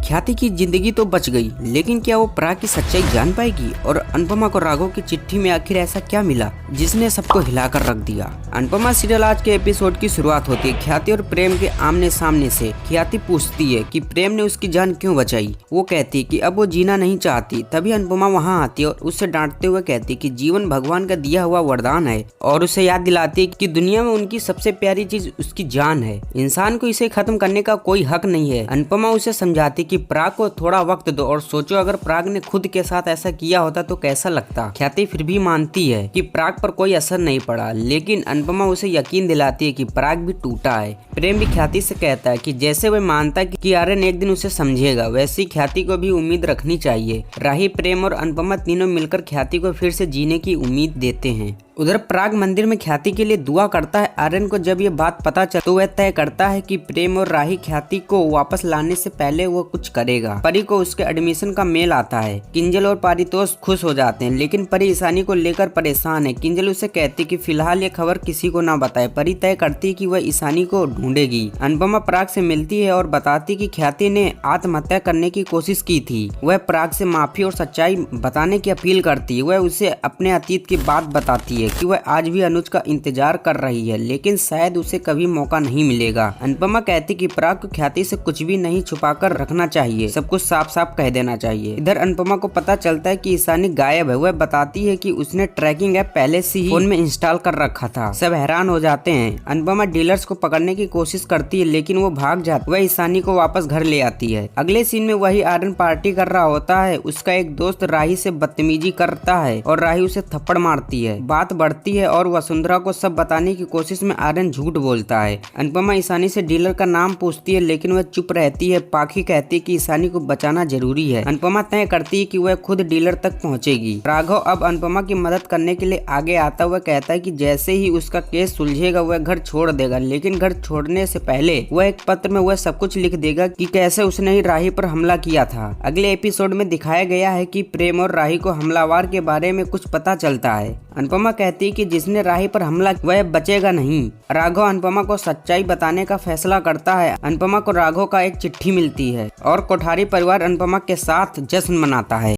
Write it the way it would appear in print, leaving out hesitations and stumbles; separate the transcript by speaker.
Speaker 1: ख्याति की जिंदगी तो बच गई, लेकिन क्या वो पराग की सच्चाई जान पाएगी? और अनुपमा को राघव की चिट्ठी में आखिर ऐसा क्या मिला जिसने सबको हिलाकर रख दिया? अनुपमा सीरियल आज के एपिसोड की शुरुआत होती है ख्याति और प्रेम के आमने सामने से। ख्याति पूछती है कि प्रेम ने उसकी जान क्यों बचाई। वो कहती है कि अब वो जीना नहीं चाहती। तभी अनुपमा वहाँ आती है और उससे डांटते हुए कहती कि जीवन भगवान का दिया हुआ वरदान है, और उसे याद दिलाती है कि दुनिया में उनकी सबसे प्यारी चीज उसकी जान है। इंसान को इसे खत्म करने का कोई हक नहीं है। अनुपमा उसे समझाती कि पराग को थोड़ा वक्त दो और सोचो अगर पराग ने खुद के साथ ऐसा किया होता तो कैसा लगता। ख्याति फिर भी मानती है कि पराग पर कोई असर नहीं पड़ा, लेकिन अनुपमा उसे यकीन दिलाती है कि पराग भी टूटा है। प्रेम भी ख्याति से कहता है कि जैसे वह मानता है कि आर्यन एक दिन उसे समझेगा, वैसी ख्याति को भी उम्मीद रखनी चाहिए। राही, प्रेम और अनुपमा तीनों मिलकर ख्याति को फिर से जीने की उम्मीद देते हैं। उधर पराग मंदिर में ख्याति के लिए दुआ करता है। आर्यन को जब ये बात पता चल तो वह तय करता है कि प्रेम और राही ख्याति को वापस लाने से पहले वो कुछ करेगा। परी को उसके एडमिशन का मेल आता है। किंजल और पारितोष खुश हो जाते हैं, लेकिन परी ईशानी को लेकर परेशान है। किंजल उसे कहती कि फिलहाल ये खबर किसी को ना बताए। परी तय करती है कि वह ईशानी को ढूंढेगी। अनुपमा पराग से मिलती है और बताती कि ख्याति ने आत्महत्या करने की कोशिश की थी। वह पराग से माफी और सच्चाई बताने की अपील करती है। वह उसे अपने अतीत की बात बताती है कि वह आज भी अनुज का इंतजार कर रही है, लेकिन शायद उसे कभी मौका नहीं मिलेगा। अनुपमा कहती कि पराग को ख्याति से कुछ भी नहीं छुपाकर रखना चाहिए, सब कुछ साफ साफ कह देना चाहिए। इधर अनुपमा को पता चलता है कि ईशानी गायब है। वह बताती है कि उसने ट्रैकिंग ऐप पहले से ही फोन में इंस्टॉल कर रखा था। सब हैरान हो जाते हैं। अनुपमा डीलर्स को पकड़ने की कोशिश करती है, लेकिन वो भाग जाती। वह ईशानी को वापस घर ले आती है। अगले सीन में वही आर्यन पार्टी कर रहा होता है। उसका एक दोस्त राही से बदतमीजी करता है और राही उसे थप्पड़ मारती है। बात बढ़ती है और वसुंधरा को सब बताने की कोशिश में आर्यन झूठ बोलता है। अनुपमा ईशानी से डीलर का नाम पूछती है, लेकिन वह चुप रहती है। पाखी कहती है कि ईशानी को बचाना जरूरी है। अनुपमा तय करती है कि वह खुद डीलर तक पहुंचेगी। राघव अब अनुपमा की मदद करने के लिए आगे आता हुआ कहता है कि जैसे ही उसका केस सुलझेगा वह घर छोड़ देगा, लेकिन घर छोड़ने से पहले वह एक पत्र में वह सब कुछ लिख देगा कि कैसे उसने ही राही पर हमला किया था। अगले एपिसोड में दिखाया गया है कि प्रेम और राही को हमलावर के बारे में कुछ पता चलता है। अनुपमा कहती है कि जिसने राही पर हमला वह बचेगा नहीं। राघव अनुपमा को सच्चाई बताने का फैसला करता है। अनुपमा को राघव का एक चिट्ठी मिलती है और कोठारी परिवार अनुपमा के साथ जश्न मनाता है।